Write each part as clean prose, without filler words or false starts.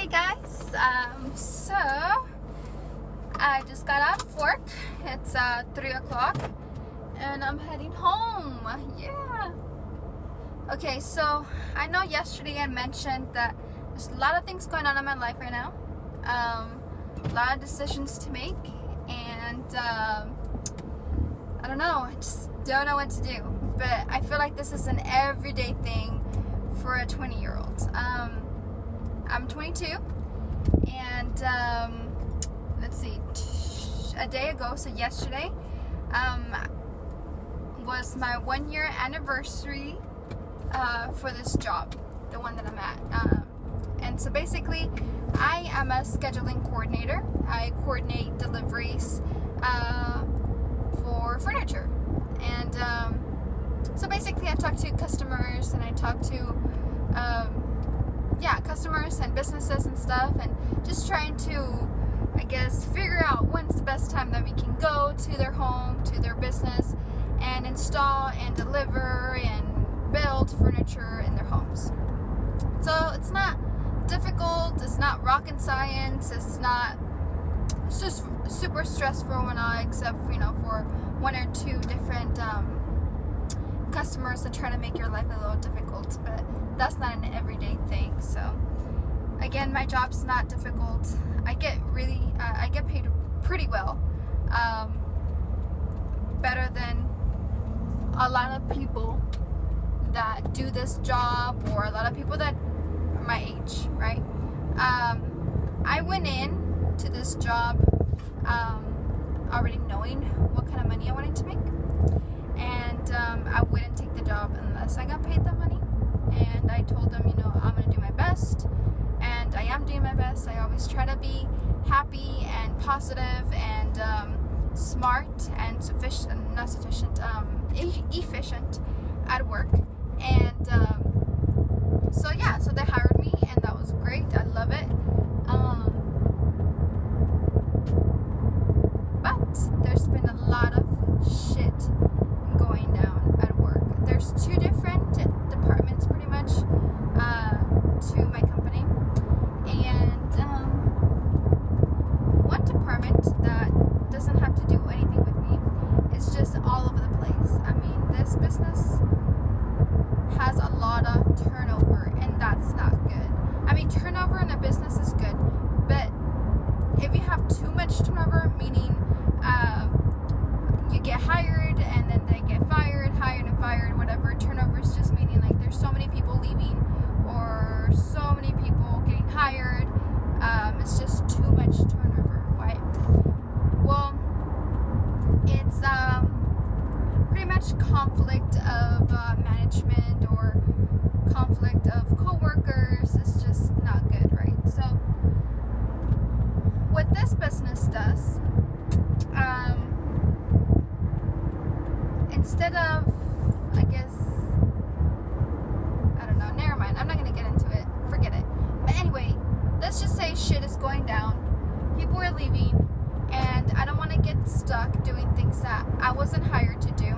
Hey guys, so I just got out of work. It's 3 o'clock and I'm heading home. Yeah. Okay, so I know yesterday I mentioned that there's a lot of things going on in my life right now. A lot of decisions to make, and I don't know, I just don't know what to do. But I feel like this is an everyday thing for a 20-year-old. I'm 22, and let's see, a day ago, so yesterday, was my 1-year anniversary for this job, the one that I'm at. And so basically, I am a scheduling coordinator. I coordinate deliveries for furniture. And so basically, I talk to customers, and I talk to customers and businesses and stuff, and just trying to, I guess, figure out when's the best time that we can go to their home, to their business, and install and deliver and build furniture in their homes. So it's not difficult, it's not rocket science, it's just super stressful when except for one or two different customers that try to make your life a little difficult, but that's not an everyday thing. So again, my job's not difficult. I get paid pretty well, better than a lot of people that do this job, or a lot of people that are my age, right? I went in to this job already knowing what kind of money I wanted to make, and I wouldn't take the job unless I got paid the money. And I told them, I'm going to do my best, and I am doing my best. I always try to be happy and positive and smart and efficient at work. And so they hired me, and that was great. I love it. But there's been a lot of shit going down at work. There's two different departments pretty much to my company, and one department that doesn't have to do anything with me is just all over the place. I mean, this business has a lot of turnover, and that's not good. I mean, turnover in a business is good, but if you have too much turnover, meaning you get hired and then they get fired and fired, whatever. Turnover is just meaning like there's so many people leaving or so many people getting hired. It's just too much turnover, right? Well, it's pretty much conflict of management or conflict of co-workers. It's just not good, right? So what this business does, instead of, I guess, I don't know, never mind, I'm not going to get into it, forget it. But anyway, let's just say shit is going down, people are leaving, and I don't want to get stuck doing things that I wasn't hired to do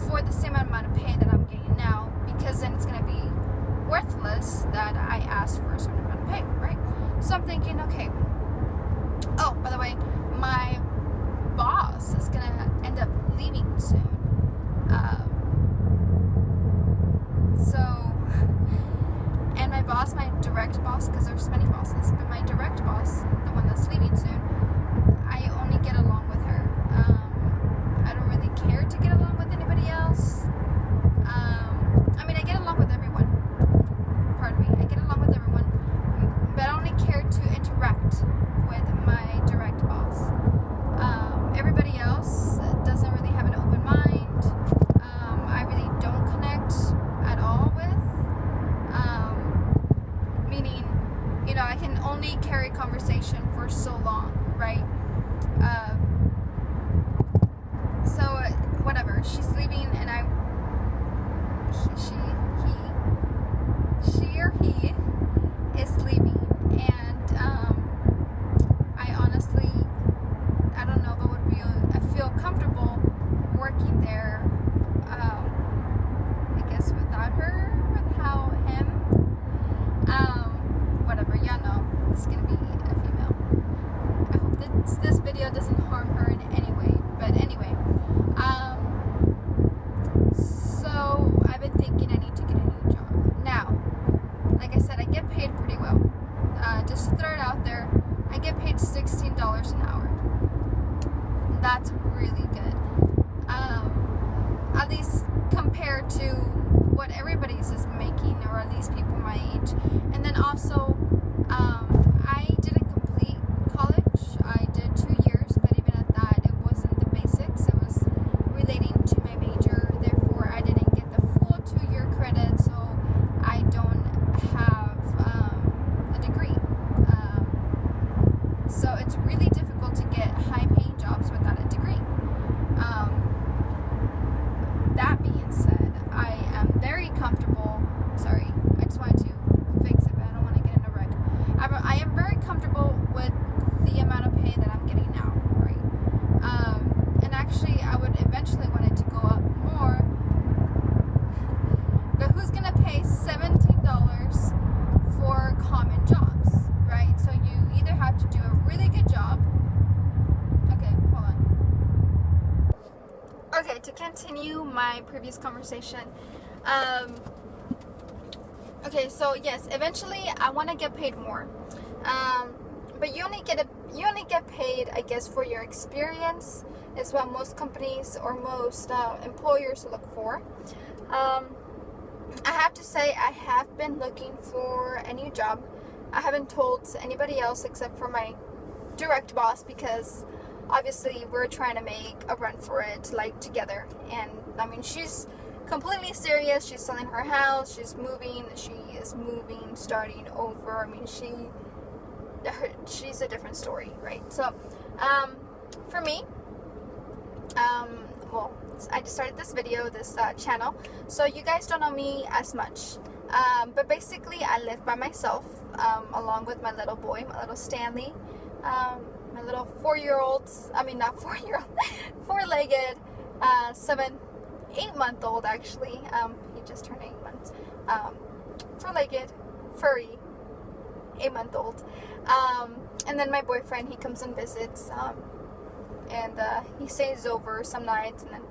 for the same amount of pay that I'm getting now, because then it's going to be worthless that I asked for a certain amount of pay, right? So I'm thinking, okay, oh, by the way, my boss is going to end up leaving soon. And my boss, my direct boss, because there's many bosses, but my direct boss, the one that's leaving soon, I only get along with her. I don't really care to get along with anybody else. I mean, I get along with everyone. Pardon me, I get along with everyone, but I only care to interact with my direct boss. Everybody else doesn't really have an open mind. I really don't connect at all with. Meaning, I can only carry conversation for so long, right? So whatever, she's leaving, and she or he is leaving, and I honestly, I don't know if I feel comfortable working there, I guess without her, without him, whatever, y'all know. I said, I get paid pretty well. Just to throw it out there, I get paid $16 an hour. That's really good. At least compared to what everybody's is making, or at least people my age. And then also, I didn't complete college. I did 2 years, but even at that, it wasn't the basics. It was relating to my major. Therefore, I didn't get the full 2-year credit, so I don't have a degree. So it's really difficult to get high-paying jobs without a degree. That being said, I am very comfortable. Sorry, I just wanted to fix it, but I don't want to get in a wreck. I am very comfortable with the amount of pay that I'm getting now, right? And actually, I would eventually want it to go up more. But who's gonna pay $17 for common jobs, right? So you either have to do a really good job. Okay, hold on. Okay, to continue my previous conversation. Okay, so yes, eventually I want to get paid more. But you only get paid, I guess, for your experience. Is what most companies or most employers look for. I have to say, I have been looking for a new job. I haven't told anybody else except for my direct boss, because obviously we're trying to make a run for it, like, together. And I mean, she's completely serious. She's selling her house. She's moving. She is moving, starting over. I mean, she's a different story, right? So, for me, well, I just started this video, this channel, so you guys don't know me as much. But basically, I live by myself, along with my little boy, my little Stanley, my little 4-year-old, I mean, not 4-year-old, 4-legged, 8-month-old, actually. He just turned 8 months. 4-legged, furry, 8-month-old. And then my boyfriend, he comes and visits, and he stays over some nights, and then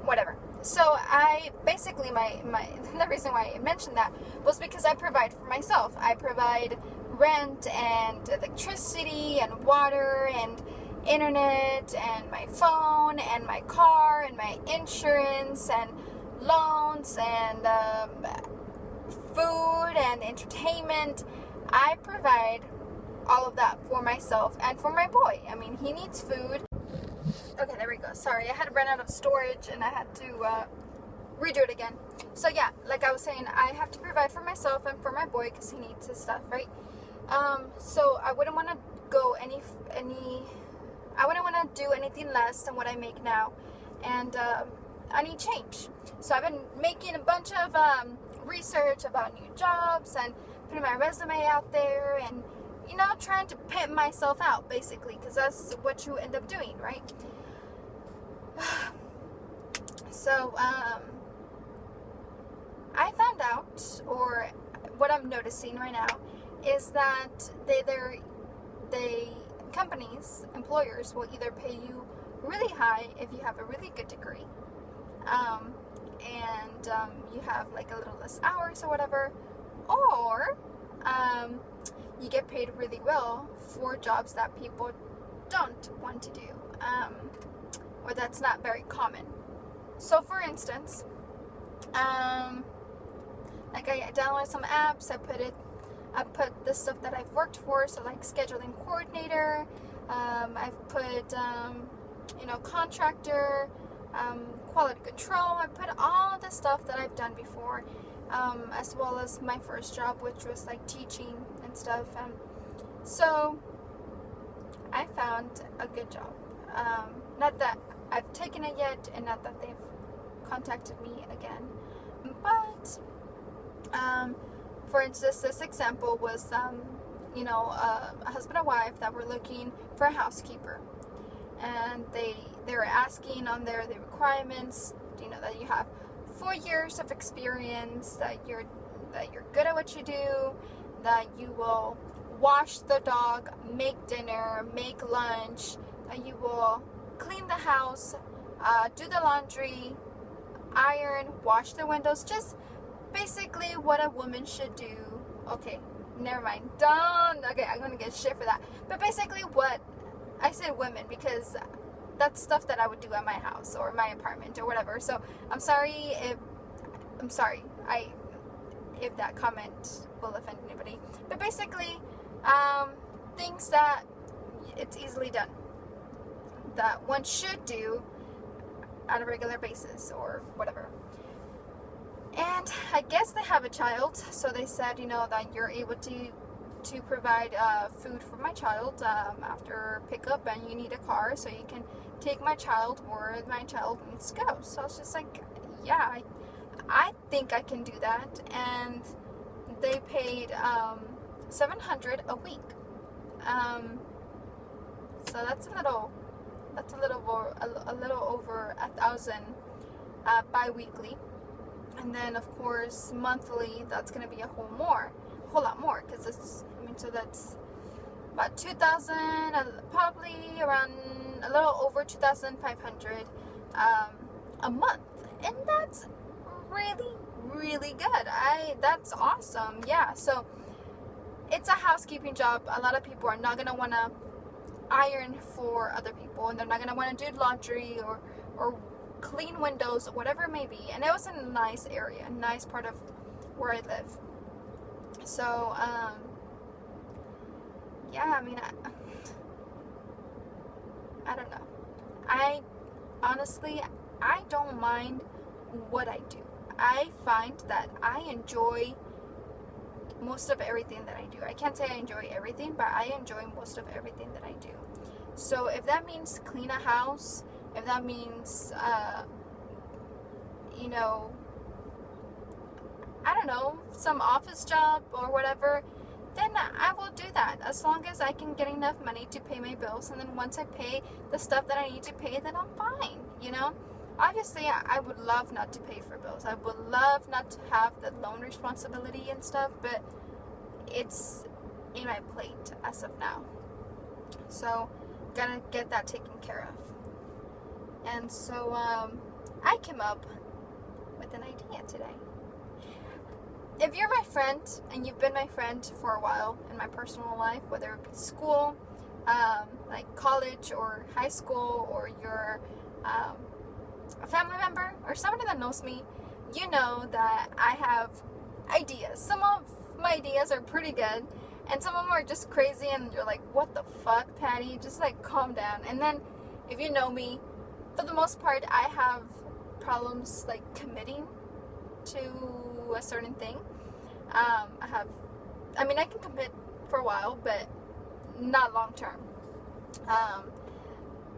whatever. So I basically, the reason why I mentioned that was because I provide for myself. I provide rent and electricity and water and internet and my phone and my car and my insurance and loans and food and entertainment. I provide all of that for myself and for my boy. I mean, he needs food. Okay, there we go. Sorry, I had run out of storage and I had to redo it again. So yeah, like I was saying, I have to provide for myself and for my boy because he needs his stuff, right? So I wouldn't want to go I wouldn't want to do anything less than what I make now, and I need change. So I've been making a bunch of research about new jobs and putting my resume out there, and trying to pimp myself out, basically, because that's what you end up doing, right? So I found out, or what I'm noticing right now, is that companies, employers will either pay you really high if you have a really good degree, and you have like a little less hours or whatever, or you get paid really well for jobs that people don't want to do, or that's not very common. So for instance, like I downloaded some apps, I put the stuff that I've worked for, so like scheduling coordinator, I've put, contractor, quality control. I put all the stuff that I've done before, as well as my first job, which was like teaching and stuff. So I found a good job. Not that I've taken it yet, and not that they've contacted me again, but for instance, this example was, a husband and wife that were looking for a housekeeper, and they were asking on the requirements, that you have 4 years of experience, that you're good at what you do, that you will wash the dog, make dinner, make lunch, that you will clean the house, do the laundry, iron, wash the windows, just basically what a woman should do Okay, never mind. Don't. Okay, I'm gonna get shit for that. But basically, what I said women because that's stuff that I would do at my house or my apartment or whatever. So I'm sorry if that comment will offend anybody. But basically, things that it's easily done that one should do on a regular basis or whatever. And I guess they have a child, so they said, that you're able to provide food for my child after pickup, and you need a car so you can take my child where my child needs to go. So I was just like, yeah, I think I can do that. And they paid $700 a week. So that's a little over $1,000 bi-weekly. And then of course monthly, that's gonna be a whole lot more, because so that's about 2,000, probably around a little over 2,500 a month, and that's really good. That's awesome. Yeah, so it's a housekeeping job. A lot of people are not gonna want to iron for other people, and they're not gonna want to do laundry or clean windows, whatever it may be. And it was in a nice area, a nice part of where I live. So yeah, I don't know. I honestly don't mind what I do. I find that I enjoy most of everything that I do. I can't say I enjoy everything, but I enjoy most of everything that I do. So if that means clean a house, if that means I don't know, some office job or whatever, then I will do that, as long as I can get enough money to pay my bills. And then once I pay the stuff that I need to pay, then I'm fine. Obviously I would love not to pay for bills. I would love not to have the loan responsibility and stuff, but it's in my plate as of now. So gotta get that taken care of. And so I came up with an idea today. If you're my friend and you've been my friend for a while in my personal life, whether it be school, like college or high school, or you're a family member or somebody that knows me, you know that I have ideas. Some of my ideas are pretty good, and some of them are just crazy, and you're like, what the fuck, Patty? Just like calm down. And then if you know me, for the most part, I have problems like committing to a certain thing. I can commit for a while, but not long term.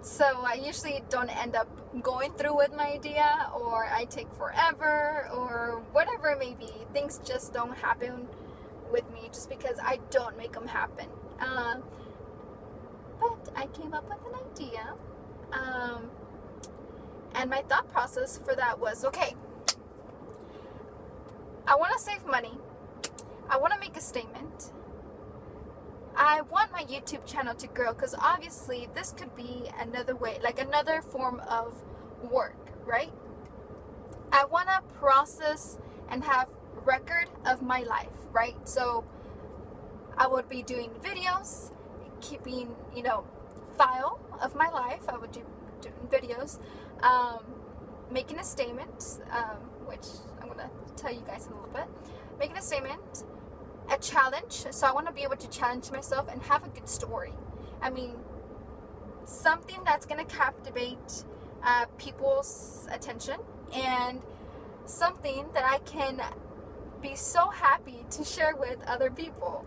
So I usually don't end up going through with my idea, or I take forever, or whatever it may be. Things just don't happen with me just because I don't make them happen. But I came up with an idea. And my thought process for that was, okay, I want to save money. I want to make a statement. I want my YouTube channel to grow, because obviously this could be another way, like another form of work, right? I want to process and have record of my life, right? So I would be doing videos, keeping, file of my life. I would do doing videos, making a statement, which I'm going to tell you guys in a little bit. Making a statement, a challenge. So I want to be able to challenge myself and have a good story. Something that's going to captivate people's attention, and something that I can be so happy to share with other people.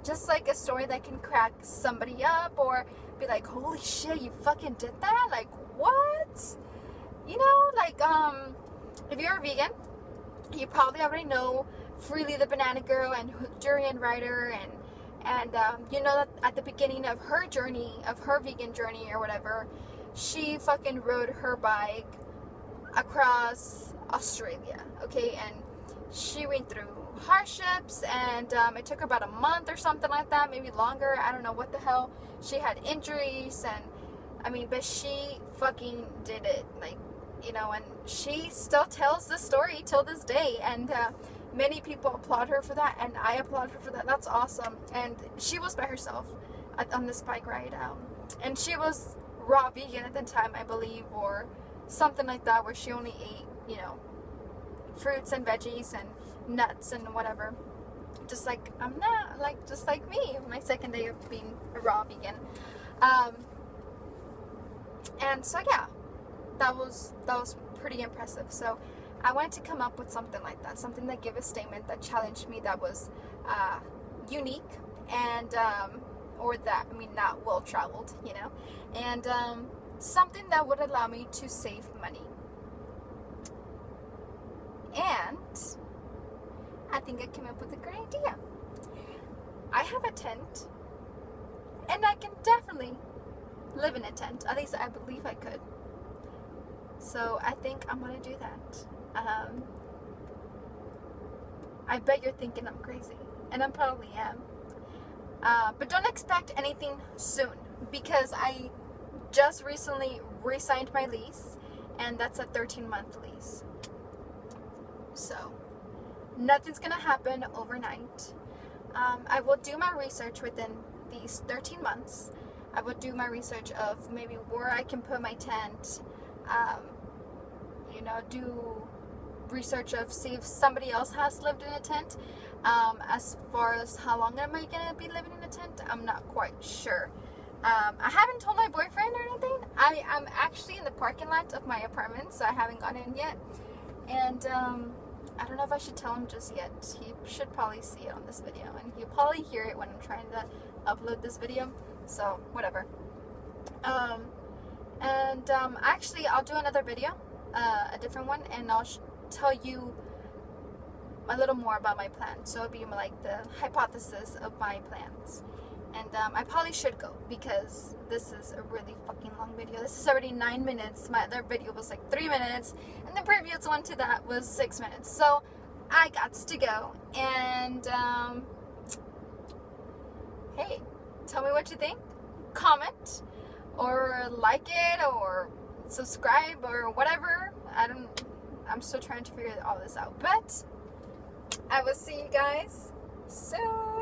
Just like a story that can crack somebody up, or be like, holy shit, you fucking did that? Like, what? If you're a vegan, you probably already know Freely the Banana Girl and Durian Rider, and that at the beginning of her journey, of her vegan journey or whatever, she fucking rode her bike across Australia, okay? And she went through hardships, and it took her about a month or something like that, maybe longer. I don't know what the hell. She had injuries, and but she fucking did it, and she still tells the story till this day. And many people applaud her for that, and I applaud her for that. That's awesome. And she was by herself on this bike ride, and she was raw vegan at the time, I believe, or something like that, where she only ate, you know, fruits and veggies and nuts and whatever. Just like I'm not, like, just like me, my second day of being a raw vegan. And so yeah, that was pretty impressive. So I wanted to come up with something like that, something that gave a statement that challenged me, that was unique, and or that, I mean, not well traveled, you know, and something that would allow me to save money. And I think I came up with a great idea. I have a tent, and I can definitely live in a tent. At least I believe I could. So I think I'm gonna do that. I bet you're thinking I'm crazy, and I probably am. But don't expect anything soon, because I just recently re-signed my lease, and that's a 13-month lease. So nothing's gonna happen overnight. I will do my research within these 13 months. I will do my research of maybe where I can put my tent, you know, do research of see if somebody else has lived in a tent. As far as how long am I gonna be living in a tent, I'm not quite sure. I haven't told my boyfriend or anything. I'm actually in the parking lot of my apartment, so I haven't gone in yet. And I don't know if I should tell him just yet. He should probably see it on this video, and he'll probably hear it when I'm trying to upload this video. So whatever. Actually, I'll do another video, a different one, and I'll tell you a little more about my plan. So it'll be like the hypothesis of my plans. And I probably should go, because this is a really fucking long video. This is already 9 minutes. My other video was like 3 minutes, and the previous one to that was 6 minutes. So I got to go. And hey, tell me what you think. Comment, or like it, or subscribe, or whatever. I'm still trying to figure all this out. But I will see you guys soon.